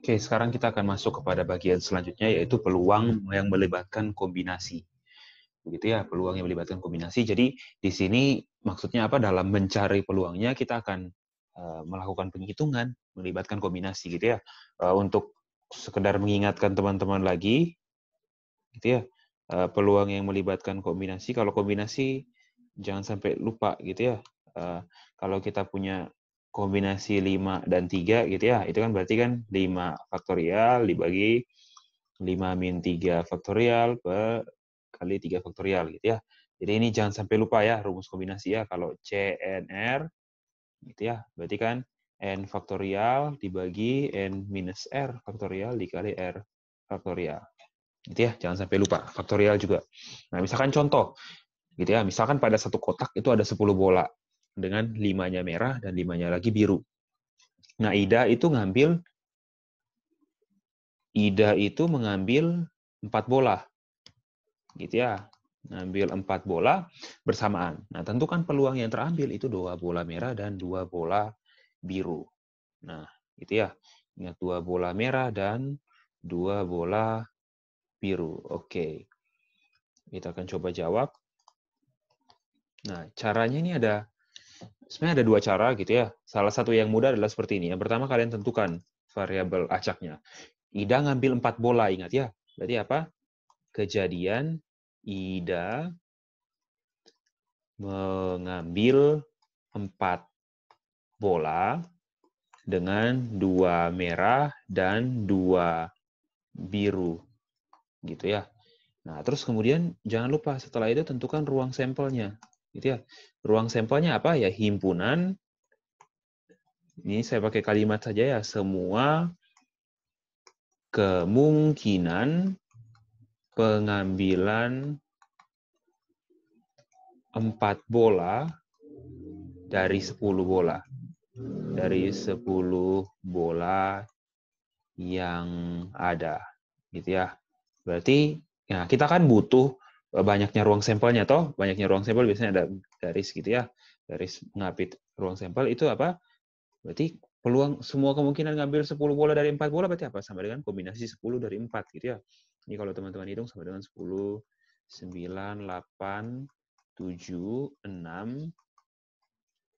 Oke, sekarang kita akan masuk kepada bagian selanjutnya, yaitu peluang yang melibatkan kombinasi. Begitu ya, peluang yang melibatkan kombinasi. Jadi di sini maksudnya apa? Dalam mencari peluangnya kita akan melakukan penghitungan melibatkan kombinasi gitu ya. Untuk sekedar mengingatkan teman-teman lagi, gitu ya. Peluang yang melibatkan kombinasi. Kalau kombinasi jangan sampai lupa gitu ya. Kalau kita punya kombinasi 5 dan 3 gitu ya, itu kan berarti kan 5 faktorial dibagi 5 min 3 faktorial per kali 3 faktorial gitu ya. Jadi ini jangan sampai lupa ya rumus kombinasi ya. Kalau CNR gitu ya, berarti kan N faktorial dibagi N minus R faktorial dikali R faktorial. Gitu ya, jangan sampai lupa. Faktorial juga. Nah, misalkan contoh gitu ya, misalkan pada satu kotak itu ada 10 bola dengan 5-nya merah dan 5-nya lagi biru. Nah, Ida itu mengambil 4 bola. Gitu ya. Ngambil 4 bola bersamaan. Nah, tentukan peluang yang terambil itu 2 bola merah dan 2 bola biru. Nah, itu ya. Ingat 2 bola merah dan 2 bola biru. Oke. Kita akan coba jawab. Nah, caranya ini sebenarnya ada dua cara gitu ya. Salah satu yang mudah adalah seperti ini. Yang pertama kalian tentukan variabel acaknya. Ida ngambil 4 bola, ingat ya. Berarti apa? Kejadian Ida mengambil 4 bola dengan 2 merah dan 2 biru. Gitu ya. Nah, terus kemudian jangan lupa setelah itu tentukan ruang sampelnya. Gitu ya. Ruang sampelnya apa? Ya himpunan. Ini saya pakai kalimat saja ya. Semua kemungkinan pengambilan 4 bola dari 10 bola. Dari 10 bola yang ada. Gitu ya. Berarti ya, kita kan butuh banyaknya ruang sampelnya toh. Banyaknya ruang sampel biasanya ada garis gitu ya. Garis mengapit ruang sampel itu apa? Berarti peluang semua kemungkinan ngambil 10 bola dari 4 bola berarti apa? Sama dengan kombinasi 10 dari 4 gitu ya. Ini kalau teman-teman hitung sama dengan 10, 9, 8, 7, 6.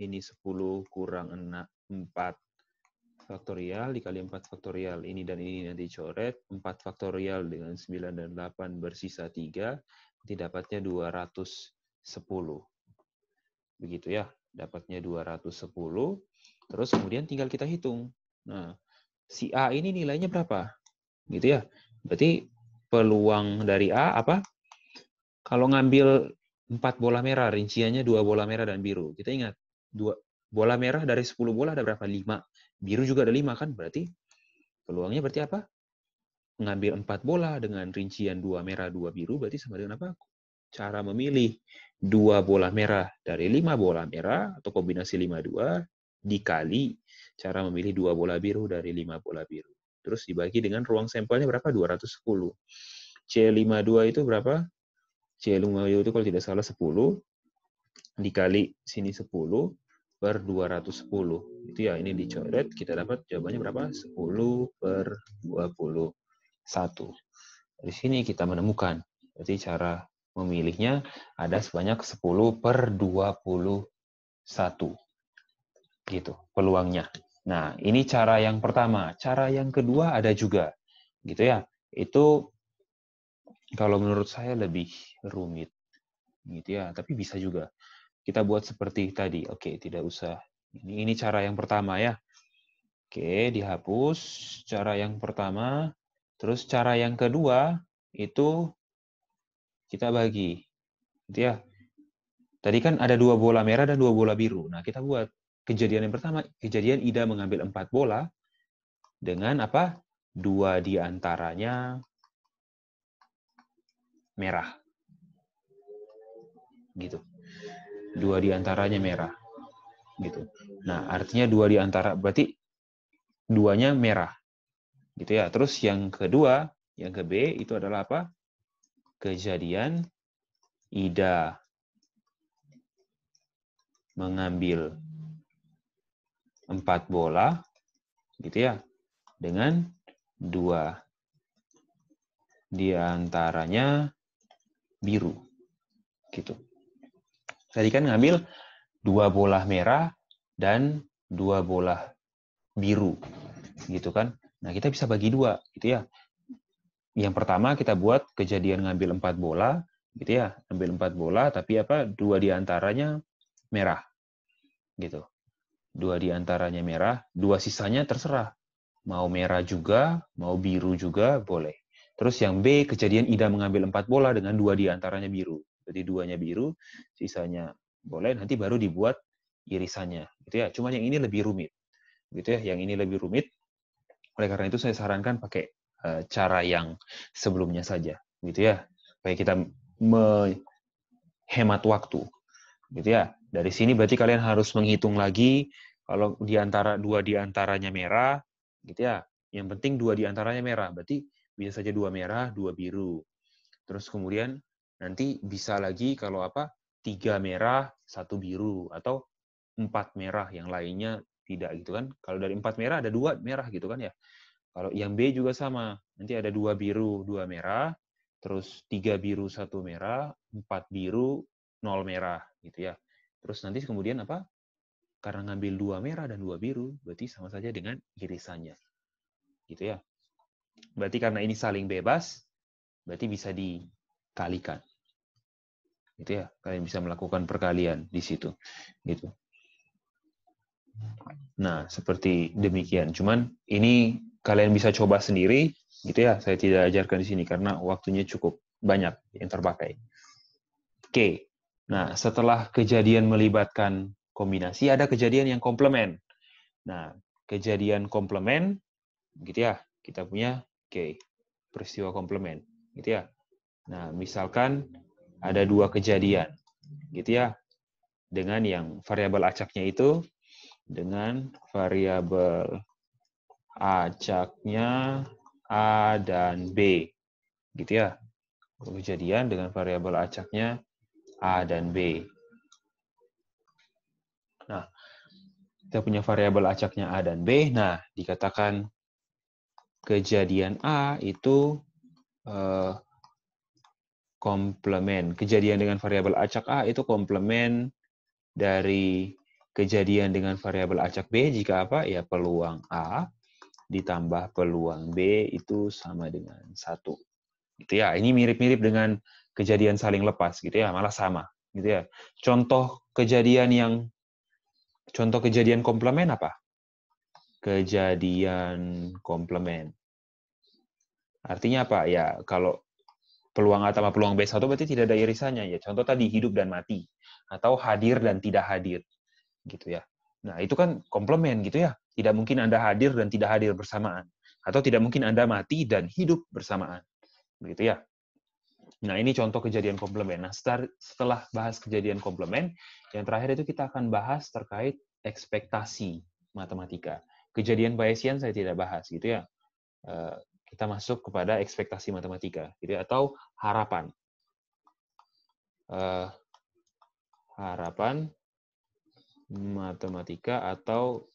Ini 10 kurang 6, 4 faktorial dikali 4 faktorial. Ini dan ini nanti coret. 4 faktorial dengan 9 dan 8 bersisa 3. Nanti dapatnya 210. Begitu ya. Dapatnya 210. Terus kemudian tinggal kita hitung. Nah, si A ini nilainya berapa? Gitu ya. Berarti peluang dari A apa? Kalau ngambil 4 bola merah, rinciannya 2 bola merah dan biru. Kita ingat, 2 bola merah dari 10 bola ada berapa? 5. Biru juga ada 5 kan? Berarti peluangnya berarti apa? Ngambil 4 bola dengan rincian 2 merah, 2 biru, berarti sama dengan apa? Cara memilih 2 bola merah dari 5 bola merah, atau kombinasi 5-2, dikali cara memilih 2 bola biru dari 5 bola biru. Terus dibagi dengan ruang sampelnya berapa? 210. C52 itu berapa? C52 itu kalau tidak salah 10, dikali sini 10 per 210. Itu ya, ini dicoret, kita dapat jawabannya berapa? 10 per 21. Di sini kita menemukan. Berarti cara memilihnya ada sebanyak 10 per 21. Gitu, peluangnya. Nah, ini cara yang pertama. Cara yang kedua ada juga. Gitu ya. Itu kalau menurut saya lebih rumit. Gitu ya, tapi bisa juga. Kita buat seperti tadi. Oke, tidak usah. Ini cara yang pertama ya. Oke, dihapus cara yang pertama. Terus cara yang kedua itu kita bagi. Gitu ya. Tadi kan ada 2 bola merah dan 2 bola biru. Nah, kita buat kejadian yang pertama. Kejadian Ida mengambil 4 bola dengan apa? 2 di antaranya merah. Gitu. 2 di antaranya merah. Gitu. Nah, artinya 2 di antara, berarti 2-nya merah. Gitu ya. Terus yang kedua, yang ke B itu adalah apa? Kejadian Ida mengambil 4 bola gitu ya dengan 2 di antaranya biru. Gitu. Tadi kan ngambil 2 bola merah dan 2 bola biru. Gitu kan. Nah, kita bisa bagi 2, gitu ya. Yang pertama kita buat kejadian ngambil 4 bola, gitu ya. Ambil 4 bola, tapi 2 di antaranya merah. Gitu. 2 di antaranya merah, 2 sisanya terserah. Mau merah juga, mau biru juga, boleh. Terus yang B, kejadian Ida mengambil 4 bola dengan 2 di antaranya biru. Jadi 2-nya biru, sisanya boleh, nanti baru dibuat irisannya. Gitu ya. Cuma yang ini lebih rumit. Gitu ya, yang ini lebih rumit. Oleh karena itu saya sarankan pakai cara yang sebelumnya saja. Gitu ya. Supaya kita menghemat waktu. Gitu ya. Dari sini berarti kalian harus menghitung lagi kalau dua di antaranya merah, gitu ya. Yang penting 2 di antaranya merah, berarti bisa saja 2 merah, 2 biru. Terus kemudian nanti bisa lagi kalau 3 merah, 1 biru, atau 4 merah, yang lainnya tidak, gitu kan. Kalau dari 4 merah ada 2 merah, gitu kan ya. Kalau yang B juga sama, nanti ada 2 biru, 2 merah, terus 3 biru, 1 merah, 4 biru, 0 merah, gitu ya. Terus nanti kemudian karena ngambil 2 merah dan 2 biru, berarti sama saja dengan irisannya. Gitu ya. Berarti karena ini saling bebas, berarti bisa dikalikan. Gitu ya. Kalian bisa melakukan perkalian di situ. Gitu. Nah, seperti demikian. Cuman ini kalian bisa coba sendiri, gitu ya. Saya tidak ajarkan di sini karena waktunya cukup banyak yang terpakai. Oke. Nah, setelah kejadian melibatkan kombinasi, ada kejadian yang komplement. Nah, kejadian komplement, gitu ya, kita punya peristiwa komplement, gitu ya. Nah, misalkan ada 2 kejadian, gitu ya, dengan yang variabel acaknya itu dengan variabel acaknya A dan B, gitu ya. Kejadian dengan variabel acaknya A dan B. Nah, kita punya variabel acaknya A dan B. Nah, dikatakan kejadian A itu komplement. Kejadian dengan variabel acak A itu komplement dari kejadian dengan variabel acak B jika ya peluang A ditambah peluang B itu sama dengan 1. Gitu ya. Ini mirip-mirip dengan kejadian saling lepas, gitu ya, malah sama, gitu ya. Contoh kejadian komplement apa? Kejadian komplement. Artinya apa? Ya, kalau peluang A tambah peluang B1 berarti tidak ada irisannya, ya. Contoh tadi hidup dan mati, atau hadir dan tidak hadir, gitu ya. Nah, itu kan komplement, gitu ya. Tidak mungkin Anda hadir dan tidak hadir bersamaan, atau tidak mungkin Anda mati dan hidup bersamaan, begitu ya. Nah, ini contoh kejadian komplement. Nah, setelah bahas kejadian komplement, yang terakhir itu kita akan bahas terkait ekspektasi matematika. Kejadian Bayesian saya tidak bahas, gitu ya. Kita masuk kepada ekspektasi matematika, gitu ya, atau harapan. Harapan matematika, atau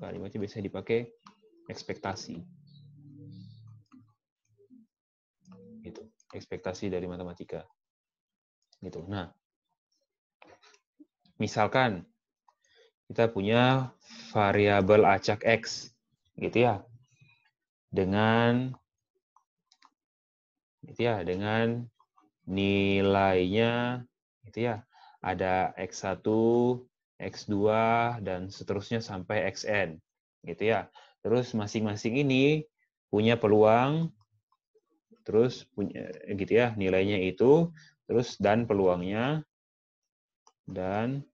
kalimatnya biasanya dipakai ekspektasi. Gitu. Ekspektasi dari matematika. Gitu. Nah, misalkan kita punya variabel acak X, gitu ya, dengan nilainya, gitu ya, ada X1, X2, dan seterusnya sampai Xn, gitu ya. Terus masing-masing ini punya peluang, terus punya, gitu ya, nilainya itu, terus dan peluangnya, dan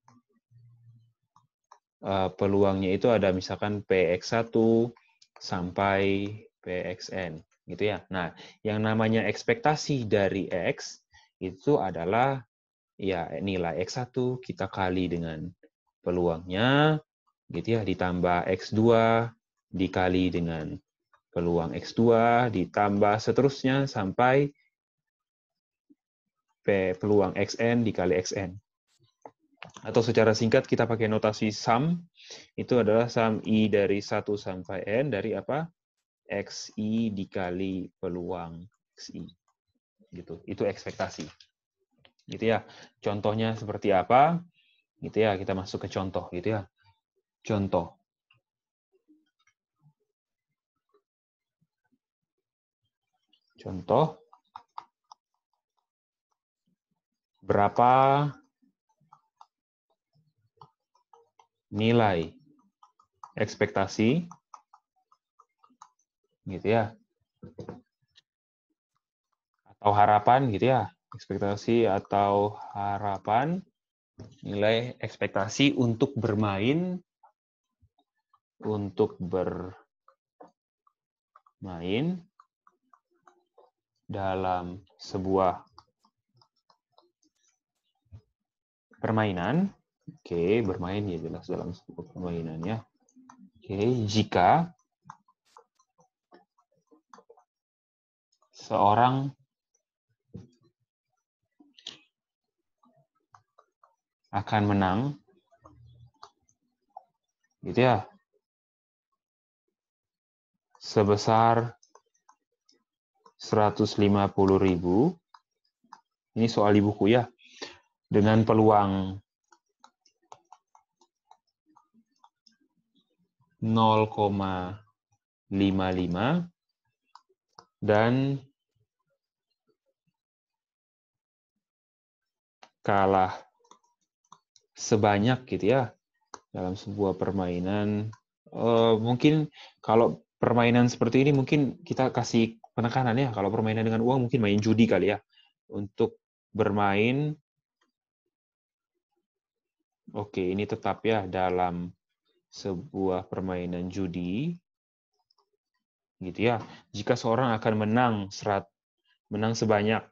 peluangnya itu ada misalkan Px1 sampai Pxn, gitu ya. Nah, yang namanya ekspektasi dari X itu adalah ya nilai X1 kita kali dengan peluangnya, gitu ya, ditambah X2 dikali dengan peluang X2 ditambah seterusnya sampai peluang Xn dikali Xn. Atau secara singkat kita pakai notasi sum, itu adalah sum I dari 1 sampai N dari XI dikali peluang XI. Gitu. Itu ekspektasi. Gitu ya. Contohnya seperti apa? Gitu ya, kita masuk ke contoh gitu ya. Contoh. Contoh. Berapa nilai ekspektasi gitu ya, atau harapan gitu ya, ekspektasi atau harapan, nilai ekspektasi untuk bermain dalam sebuah permainan. Oke, bermain ya jelas dalam sebuah permainan ya. Oke, jika seorang akan menang, gitu ya, sebesar 150.000. Ini soal di buku ya. Dengan peluang 0,55 dan kalah sebanyak gitu ya dalam sebuah permainan. Mungkin kalau permainan seperti ini mungkin kita kasih penekanan ya. Kalau permainan dengan uang mungkin main judi kali ya. Untuk bermain, oke, ini tetap ya dalam sebuah permainan judi, gitu ya. Jika seorang akan menang sebanyak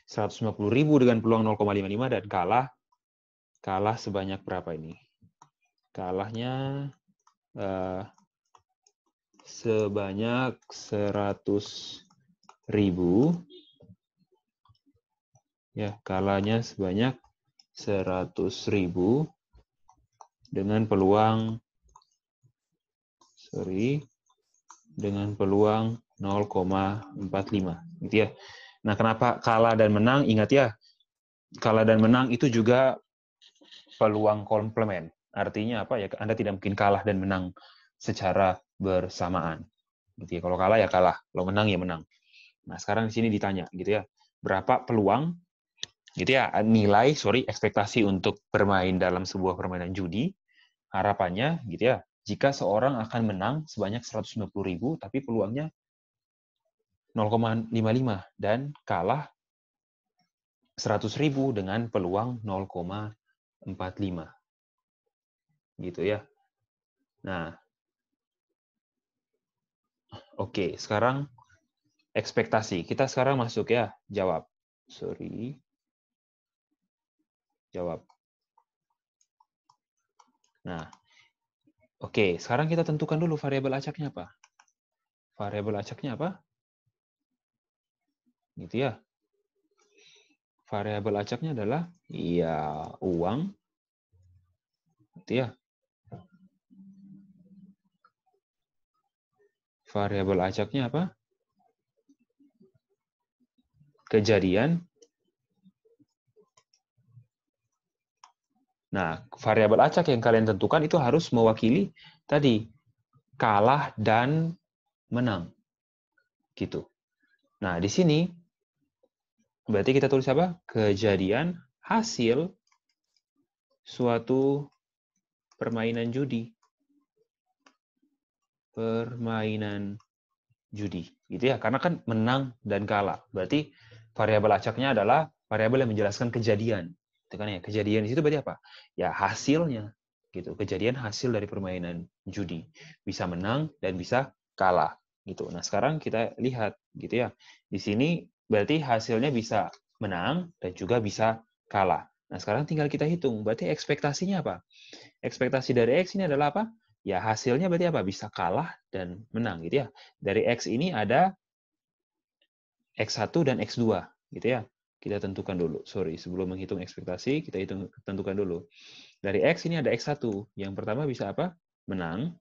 150.000 dengan peluang 0,55 dan kalah sebanyak berapa ini? Kalahnya sebanyak 100.000. Ya, kalahnya sebanyak 100.000 dengan peluang 0,45 gitu ya. Nah, kenapa kalah dan menang? Ingat ya, kalah dan menang itu juga peluang komplement. Artinya apa ya? Anda tidak mungkin kalah dan menang secara bersamaan. Gitu ya. Kalau kalah ya kalah, kalau menang ya menang. Nah, sekarang di sini ditanya gitu ya. Berapa peluang gitu ya, ekspektasi untuk bermain dalam sebuah permainan judi, harapannya gitu ya, jika seorang akan menang sebanyak 150.000 tapi peluangnya 0,55 dan kalah 100.000 dengan peluang 0,45. Gitu ya. Nah, oke, sekarang ekspektasi. Kita sekarang masuk ya, jawab. Jawab. Nah, oke, sekarang kita tentukan dulu variabel acaknya apa. Variabel acaknya apa? Gitu ya. Variabel acaknya adalah ya uang. Gitu ya. Variabel acaknya apa? Kejadian. Nah, variabel acak yang kalian tentukan itu harus mewakili tadi kalah dan menang. Gitu. Nah, di sini berarti kita tulis apa? Kejadian hasil suatu permainan judi. Permainan judi. Gitu ya. Karena kan menang dan kalah. Berarti variabel acaknya adalah variabel yang menjelaskan kejadian. Itu kan ya. Kejadian di situ berarti apa? Ya hasilnya. Gitu. Kejadian hasil dari permainan judi. Bisa menang dan bisa kalah. Gitu. Nah, sekarang kita lihat gitu ya. Di sini berarti hasilnya bisa menang dan juga bisa kalah. Nah, sekarang tinggal kita hitung. Berarti ekspektasinya apa? Ekspektasi dari X ini adalah apa? Ya, hasilnya berarti apa? Bisa kalah dan menang gitu ya. Dari X ini ada X1 dan X2 gitu ya. Kita tentukan dulu. Sorry, sebelum menghitung ekspektasi, kita tentukan dulu. Dari X ini ada X1. Yang pertama bisa apa? Menang.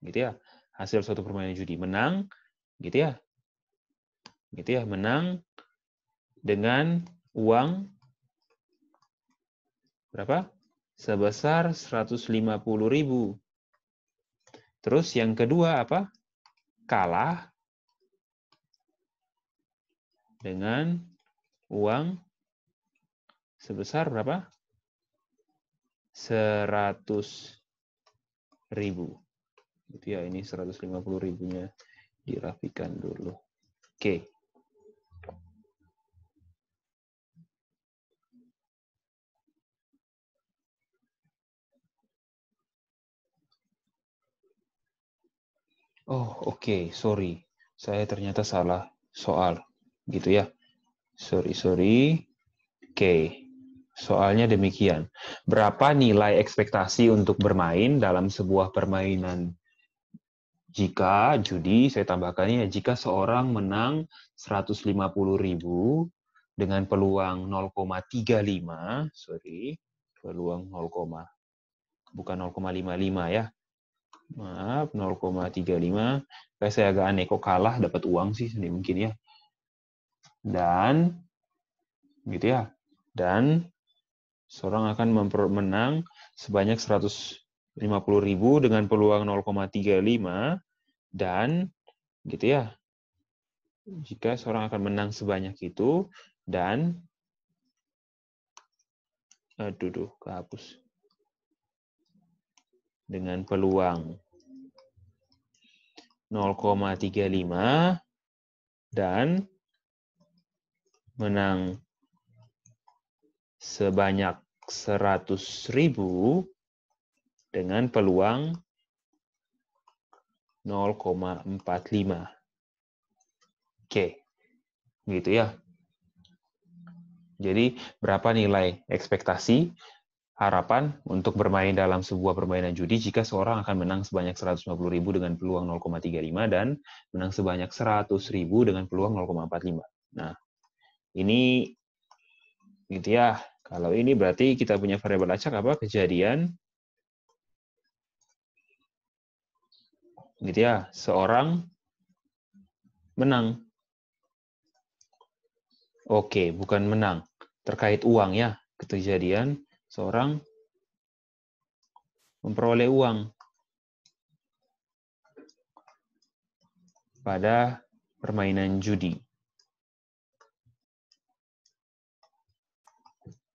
gitu ya. Hasil suatu permainan judi menang, gitu ya. Gitu ya, menang dengan uang berapa? Sebesar 150.000. Terus yang kedua apa? Kalah dengan uang sebesar berapa? 100.000. Gitu ya, ini 150.000-nya dirapikan dulu. Oke. Oh, oke, sorry. Saya ternyata salah soal. Gitu ya. Sorry. Oke. Soalnya demikian. Berapa nilai ekspektasi untuk bermain dalam sebuah permainan? Jika judi, saya tambahkannya, jika seorang menang 150.000 dengan peluang 0,35, peluang 0, bukan 0,55 ya. Maaf, 0,35. Kayak saya agak aneh, kok kalah dapat uang sih, mungkin ya. Dan, gitu ya. Dan seorang akan menang sebanyak 150.000 dengan peluang 0,35 dan gitu ya. Jika seorang akan menang sebanyak itu dan kehapus. Dengan peluang 0,35 dan menang sebanyak 100.000 dengan peluang 0,45. Oke, gitu ya. Jadi berapa nilai ekspektasi harapan untuk bermain dalam sebuah permainan judi jika seorang akan menang sebanyak 150.000 dengan peluang 0,35 dan menang sebanyak 100.000 dengan peluang 0,45. Nah, ini gitu ya. Kalau ini berarti kita punya variabel acak apa? Kejadian gitu ya, seorang menang. Oke, bukan menang. Terkait uang ya. Kejadian seorang memperoleh uang pada permainan judi.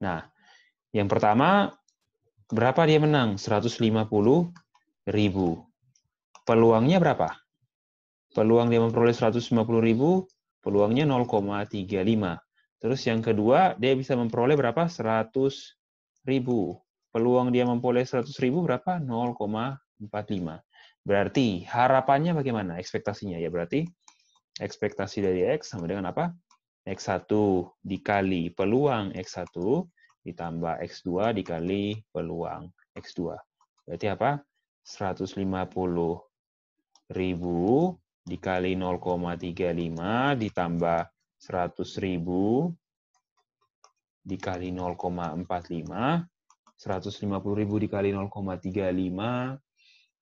Nah, yang pertama, berapa dia menang? 150.000. Peluangnya berapa? Peluang dia memperoleh 150.000, peluangnya 0,35. Terus yang kedua, dia bisa memperoleh berapa? 100.000. Peluang dia memperoleh 100.000 berapa? 0,45. Berarti harapannya bagaimana? Ekspektasinya ya berarti ekspektasi dari X sama dengan apa? X1 dikali peluang X1 ditambah X2 dikali peluang X2. Berarti apa? 150.000 dikali 0,35 ditambah 100.000 dikali 0,45. 150.000 dikali 0,35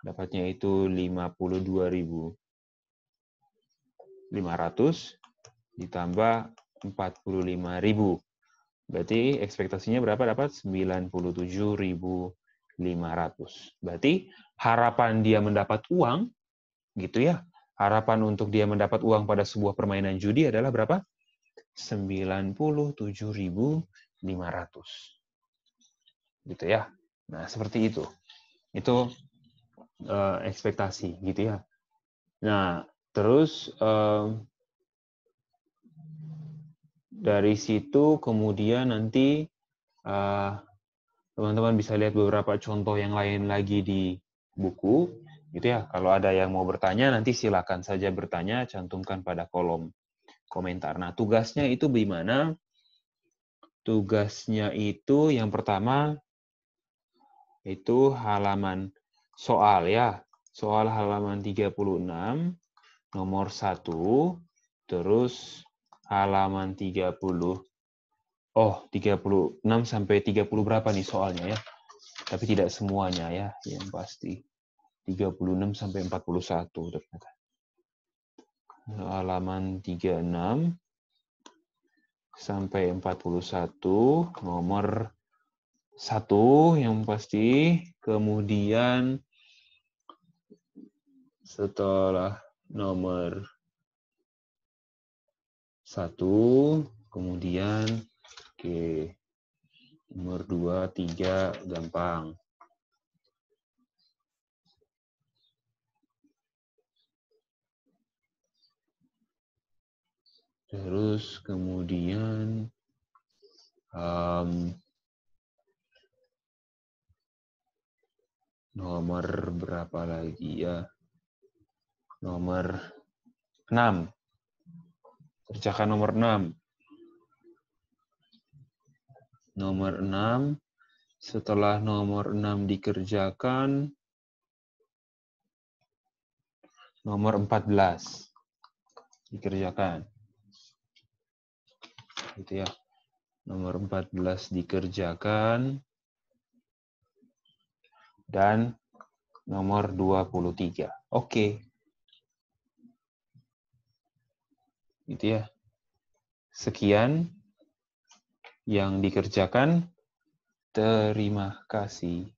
dapatnya itu 52.500 ditambah 45.000. Berarti ekspektasinya berapa dapat? 97.500. Berarti harapan dia mendapat uang, gitu ya. Harapan untuk dia mendapat uang pada sebuah permainan judi adalah berapa? 97.500. Gitu ya. Nah, seperti itu. Itu ekspektasi, gitu ya. Nah, terus dari situ kemudian nanti teman-teman bisa lihat beberapa contoh yang lain lagi di buku, gitu ya. Kalau ada yang mau bertanya, nanti silakan saja bertanya, cantumkan pada kolom komentar. Nah, tugasnya itu bagaimana? Tugasnya itu yang pertama itu halaman soal ya. Soal halaman 36 nomor 1, terus halaman 30. Oh, 36 sampai 30 berapa nih soalnya ya? Tapi tidak semuanya ya, yang pasti. 36 sampai 41 ternyata. Halaman 36 sampai 41, nomor 1 yang pasti, kemudian setelah nomor 1, kemudian nomor 2, 3 gampang. Terus kemudian nomor berapa lagi ya? Nomor 6. Kerjakan nomor 6. Nomor 6. Setelah nomor 6 dikerjakan, nomor 14 dikerjakan. Gitu ya. Nomor 14 dikerjakan. Dan nomor 23. Oke. Gitu ya. Sekian yang dikerjakan. Terima kasih.